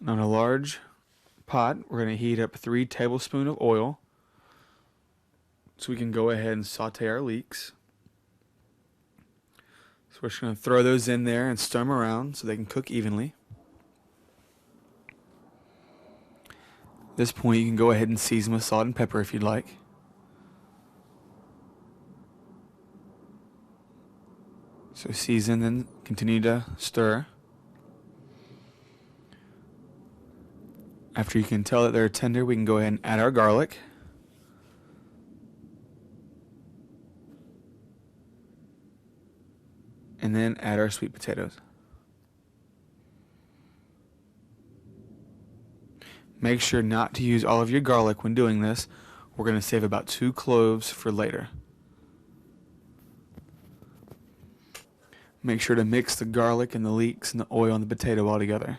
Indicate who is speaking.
Speaker 1: On a large pot, we're going to heat up 3 tablespoons of oil so we can go ahead and saute our leeks. So we're just going to throw those in there and stir them around so they can cook evenly. At this point, you can go ahead and season with salt and pepper if you'd like. So season and continue to stir. After you can tell that they're tender, we can go ahead and add our garlic. And then add our sweet potatoes. Make sure not to use all of your garlic when doing this. We're going to save about 2 cloves for later. Make sure to mix the garlic and the leeks and the oil and the potato all together.